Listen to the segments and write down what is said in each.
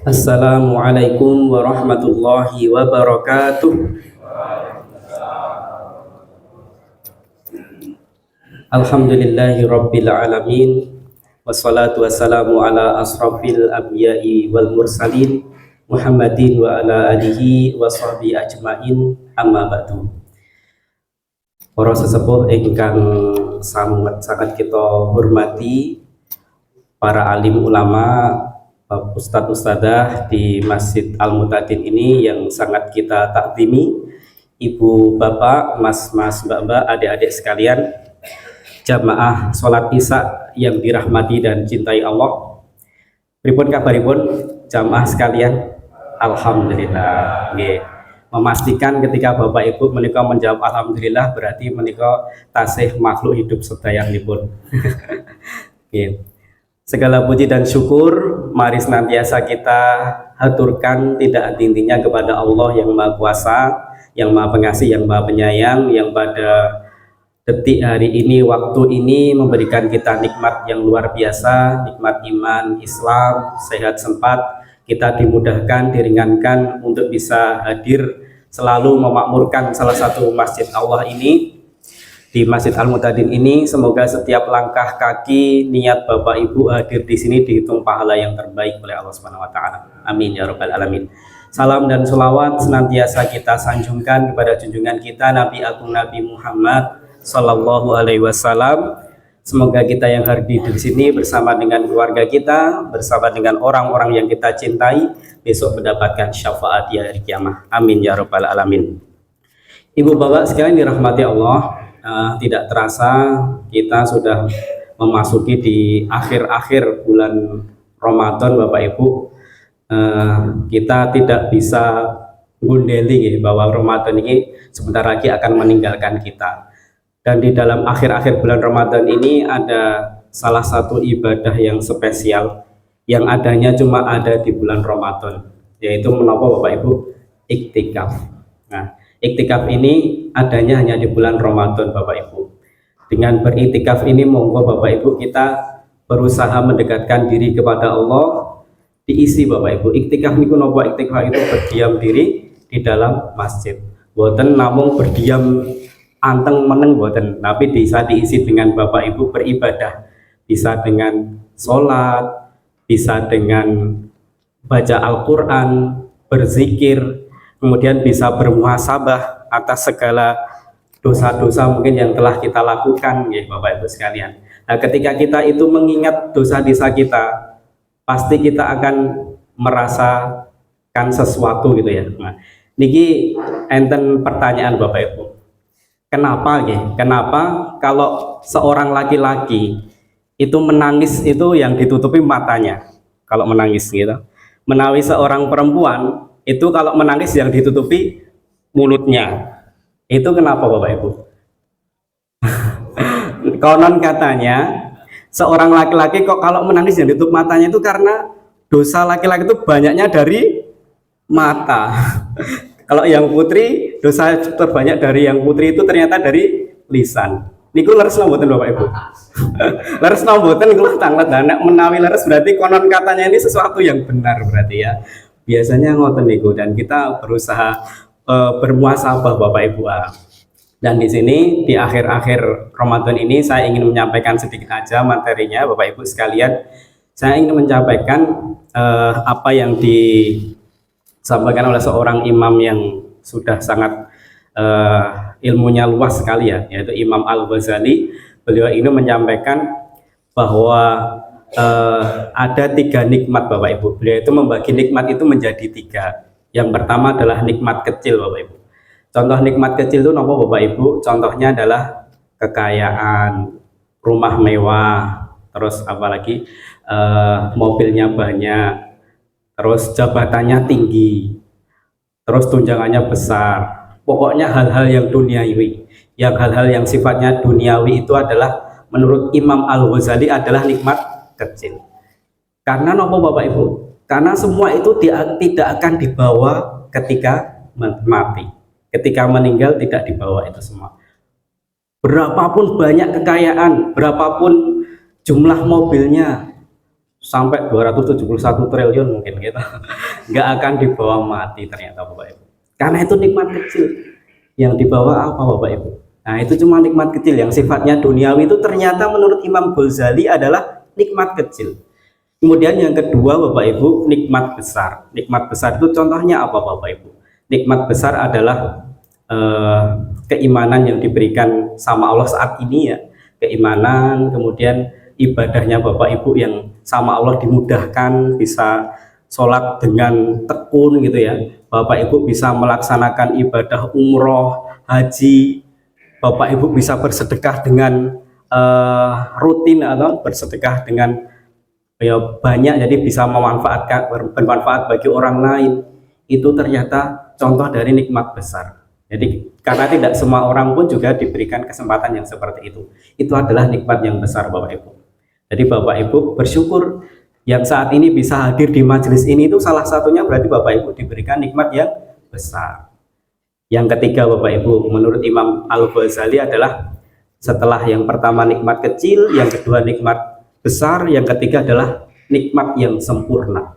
Assalamualaikum warahmatullahi wabarakatuh. Alhamdulillahi rabbil alamin. Wassalatu wassalamu ala asrafil anbiya'i wal mursalin Muhammadin wa ala alihi wa sahbihi ajmain, amma ba'du. Para sesepuh ingkang sangat kita hormati, para alim ulama, Ustadz Ustadzah di Masjid Al-Mutadin ini yang sangat kita takzimi, ibu bapak, mas-mas, mbak-mbak, adik-adik sekalian, jamaah sholat isya yang dirahmati dan cintai Allah. Pripun kabaripun jamaah sekalian? Alhamdulillah. Nggih. Memastikan ketika bapak ibu menika menjawab alhamdulillah berarti menika tasih makhluk hidup sedayanipun. Nggih. Segala puji dan syukur mari senantiasa kita haturkan tidak henti-hentinya kepada Allah yang Maha Kuasa, yang Maha Pengasih, yang Maha Penyayang, yang pada detik hari ini, waktu ini memberikan kita nikmat yang luar biasa, nikmat iman, Islam, sehat sempat, kita dimudahkan, diringankan untuk bisa hadir selalu memakmurkan salah satu masjid Allah ini. Di Masjid Al-Mutadin ini, semoga setiap langkah kaki niat Bapak Ibu hadir di sini dihitung pahala yang terbaik oleh Allah Subhanahu wa taala. Amin ya rabbal alamin. Salam dan selawat senantiasa kita sanjungkan kepada junjungan kita Nabi Agung Nabi Muhammad sallallahu alaihi wasallam. Semoga kita yang hadir di sini bersama dengan keluarga kita, bersama dengan orang-orang yang kita cintai, besok mendapatkan syafaat di hari kiamat. Amin ya rabbal alamin. Ibu bapak sekalian dirahmati Allah. Tidak terasa kita sudah memasuki di akhir-akhir bulan Ramadan, Bapak Ibu. Kita tidak bisa gundeli bahwa Ramadan ini sebentar lagi akan meninggalkan kita. Dan di dalam akhir-akhir bulan Ramadan ini ada salah satu ibadah yang spesial yang adanya cuma ada di bulan Ramadan, yaitu menapa Bapak Ibu? Iktikaf. Nah, iktikaf ini adanya hanya di bulan Ramadan, Bapak Ibu. Dengan beriktikaf ini monggo Bapak Ibu kita berusaha mendekatkan diri kepada Allah, diisi Bapak Ibu. Iktikaf niku napa? Iktikaf itu berdiam diri di dalam masjid. Boten namung berdiam anteng meneng boten, tapi bisa diisi dengan Bapak Ibu beribadah. Bisa dengan sholat, bisa dengan baca Al-Qur'an, berzikir, kemudian bisa bermuhasabah atas segala dosa-dosa mungkin yang telah kita lakukan ya Bapak Ibu sekalian. Nah, ketika kita itu mengingat dosa-dosa kita, pasti kita akan merasakan sesuatu gitu ya. Nah, niki enten pertanyaan Bapak Ibu. Kenapa ya? Kenapa kalau seorang laki-laki itu menangis itu yang ditutupi matanya kalau menangis gitu. Menawi seorang perempuan itu kalau menangis yang ditutupi mulutnya. Itu kenapa Bapak Ibu? Konon katanya seorang laki-laki kok kalau menangis yang ditutup matanya itu karena dosa laki-laki itu banyaknya dari mata. Kalau yang putri dosa terbanyak dari yang putri itu ternyata dari lisan. Niku leres mboten Bapak Ibu? Leres mboten niku tanglet anak menawi leres berarti konon katanya ini sesuatu yang benar berarti ya. Biasanya ngoten niku dan kita berusaha bermuasabah Bapak Ibu. Dan di sini di akhir-akhir Ramadan ini saya ingin menyampaikan sedikit aja materinya Bapak Ibu sekalian. Saya ingin menyampaikan apa yang disampaikan oleh seorang imam yang sudah sangat ilmunya luas sekali ya, yaitu Imam Al-Ghazali. Beliau ini menyampaikan bahwa ada 3 nikmat Bapak Ibu. Beliau itu membagi nikmat itu menjadi 3. Yang pertama adalah nikmat kecil Bapak Ibu. Contoh nikmat kecil itu apa Bapak Ibu? Contohnya adalah kekayaan, rumah mewah, terus apalagi mobilnya banyak, terus jabatannya tinggi, terus tunjangannya besar. Pokoknya hal-hal yang duniawi, yang hal-hal yang sifatnya duniawi itu adalah menurut Imam Al-Ghazali adalah nikmat kecil. Karena apa Bapak Ibu? Karena semua itu tidak akan dibawa ketika mati. Ketika meninggal tidak dibawa itu semua. Berapapun banyak kekayaan, berapapun jumlah mobilnya, sampai 271 triliun mungkin gitu. Nggak akan dibawa mati ternyata Bapak Ibu. Karena itu nikmat kecil. Yang dibawa apa Bapak Ibu? Nah, itu cuma nikmat kecil yang sifatnya duniawi, itu ternyata menurut Imam Ghazali adalah nikmat kecil. Kemudian yang kedua Bapak Ibu, nikmat besar. Nikmat besar itu contohnya apa Bapak Ibu? Nikmat besar adalah keimanan yang diberikan sama Allah saat ini ya. Keimanan, kemudian ibadahnya Bapak Ibu yang sama Allah dimudahkan, bisa sholat dengan tekun gitu ya. Bapak Ibu bisa melaksanakan ibadah umroh, haji. Bapak Ibu bisa bersedekah dengan rutin atau bersedekah dengan ya banyak, jadi bisa bermanfaat bagi orang lain. Itu ternyata contoh dari nikmat besar. Jadi karena tidak semua orang pun juga diberikan kesempatan yang seperti itu. Itu adalah nikmat yang besar Bapak Ibu. Jadi Bapak Ibu bersyukur yang saat ini bisa hadir di majelis ini, itu salah satunya berarti Bapak Ibu diberikan nikmat yang besar. Yang ketiga Bapak Ibu, menurut Imam Al-Ghazali adalah setelah yang pertama nikmat kecil, yang kedua nikmat besar, yang ketiga adalah nikmat yang sempurna.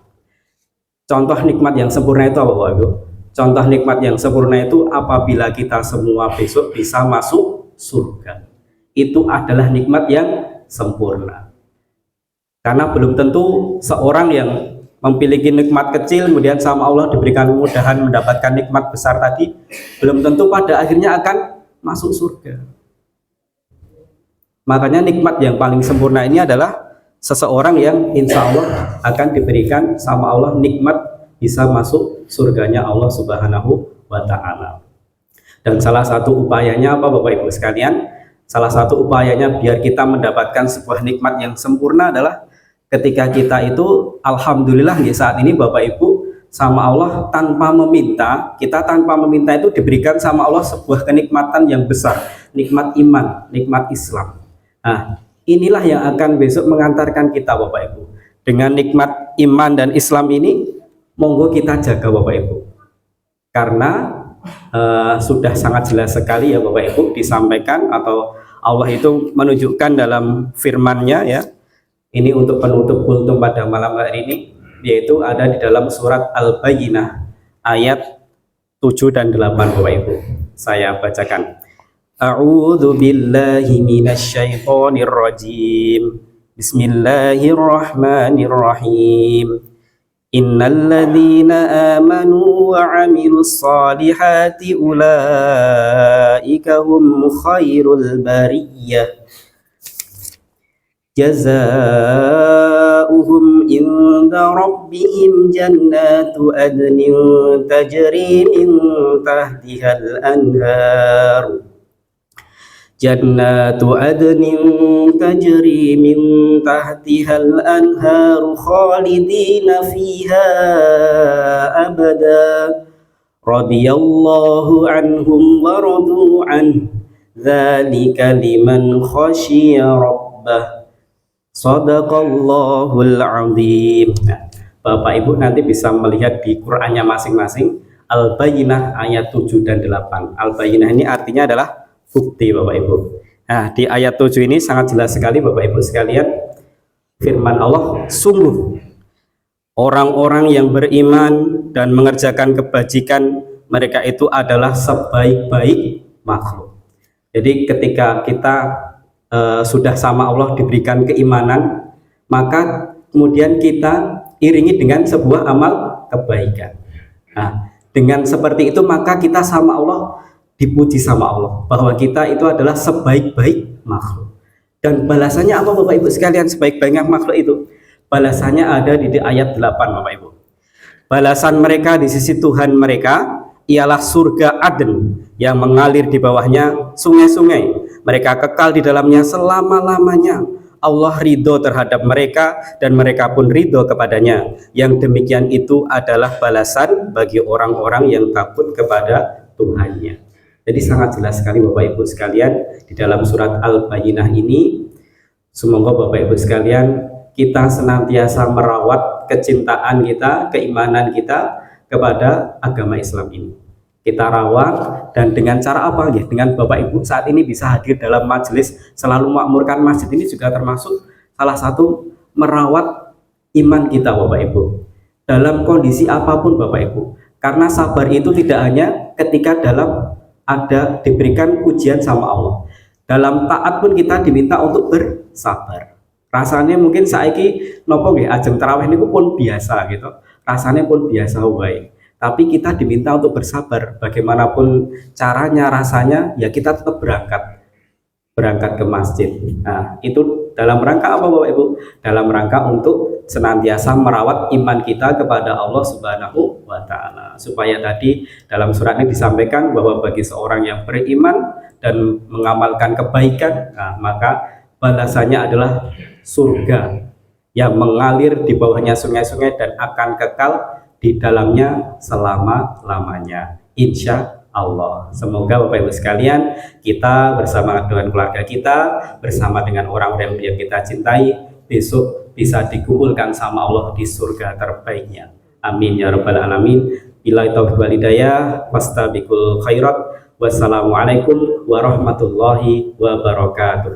Contoh nikmat yang sempurna itu apa Bapak Ibu? Contoh nikmat yang sempurna itu apabila kita semua besok bisa masuk surga. Itu adalah nikmat yang sempurna. Karena belum tentu seorang yang memiliki nikmat kecil kemudian sama Allah diberikan kemudahan mendapatkan nikmat besar tadi, belum tentu pada akhirnya akan masuk surga. Makanya nikmat yang paling sempurna ini adalah seseorang yang insya Allah akan diberikan sama Allah nikmat bisa masuk surganya Allah Subhanahu wa Ta'ala. Dan salah satu upayanya apa Bapak Ibu sekalian? Salah satu upayanya biar kita mendapatkan sebuah nikmat yang sempurna adalah ketika kita itu alhamdulillah di saat ini Bapak Ibu sama Allah tanpa meminta, kita tanpa meminta itu diberikan sama Allah sebuah kenikmatan yang besar, nikmat iman, nikmat Islam. Nah, inilah yang akan besok mengantarkan kita Bapak Ibu. Dengan nikmat iman dan Islam ini, monggo kita jaga Bapak Ibu. Karena sudah sangat jelas sekali ya Bapak Ibu disampaikan atau Allah itu menunjukkan dalam firman-Nya ya. Ini untuk penutup kultum pada malam hari ini, yaitu ada di dalam surat Al-Bayyinah ayat 7 dan 8 Bapak Ibu. Saya bacakan. A'udzu billahi minasyaitonir rajim. Bismillahirrahmanirrahim. Innal ladzina amanu wa 'amilus solihati ulaika hum khairul bariyah. Jazaa'uhum inda rabbihim jannatu adnin tajri min tahtihal anhar. Jannatu adnin tajri min tahtihal anharu khalidina fiha abada. Radiyallahu anhum wa radu an. Dzalika liman khasyiya rabbah. Shadaqallahul azim. Nah, Bapak Ibu nanti bisa melihat di Qur'annya masing-masing Al-Bayyinah ayat 7 dan 8. Al-Bayyinah ini artinya adalah bukti Bapak Ibu. Nah, di ayat 7 ini sangat jelas sekali Bapak Ibu sekalian, firman Allah, sungguh orang-orang yang beriman dan mengerjakan kebajikan, mereka itu adalah sebaik-baik makhluk. Jadi ketika kita sudah sama Allah diberikan keimanan, maka kemudian kita iringi dengan sebuah amal kebaikan. Nah, dengan seperti itu maka kita sama Allah dipuji sama Allah bahwa kita itu adalah sebaik-baik makhluk. Dan balasannya apa Bapak Ibu sekalian sebaik-baiknya makhluk itu? Balasannya ada di ayat 8 Bapak Ibu. Balasan mereka di sisi Tuhan mereka ialah surga Aden yang mengalir di bawahnya sungai-sungai. Mereka kekal di dalamnya selama-lamanya. Allah ridho terhadap mereka dan mereka pun ridho kepadanya. Yang demikian itu adalah balasan bagi orang-orang yang takut kepada Tuhannya. Jadi sangat jelas sekali Bapak Ibu sekalian di dalam surat Al-Bayyinah ini. Semoga Bapak Ibu sekalian kita senantiasa merawat kecintaan kita, keimanan kita kepada agama Islam ini. Kita rawat, dan dengan cara apa ya? Dengan Bapak Ibu saat ini bisa hadir dalam majelis, selalu makmurkan masjid ini juga termasuk salah satu merawat iman kita Bapak Ibu. Dalam kondisi apapun Bapak Ibu. Karena sabar itu tidak hanya ketika dalam ada diberikan ujian sama Allah. Dalam taat pun kita diminta untuk bersabar. Rasanya mungkin saiki nopo nggih ajeng tarawih niku pun biasa gitu. Rasanya pun biasa wae. Tapi kita diminta untuk bersabar. Bagaimanapun caranya, rasanya, ya kita tetap berangkat ke masjid. Nah, itu dalam rangka apa Bapak Ibu? Dalam rangka untuk senantiasa merawat iman kita kepada Allah Subhanahu wa taala. Supaya tadi dalam surat ini disampaikan bahwa bagi seorang yang beriman dan mengamalkan kebaikan, nah, maka balasannya adalah surga yang mengalir di bawahnya sungai-sungai dan akan kekal di dalamnya selama-lamanya. Insya Allah. Semoga Bapak Ibu sekalian, kita bersama dengan keluarga kita, bersama dengan orang-orang yang kita cintai, besok bisa dikumpulkan sama Allah di surga terbaiknya. Amin ya rabbal alamin. Billahi taufiq wal hidayah, fastabiqul khairat. Wassalamualaikum warahmatullahi wabarakatuh.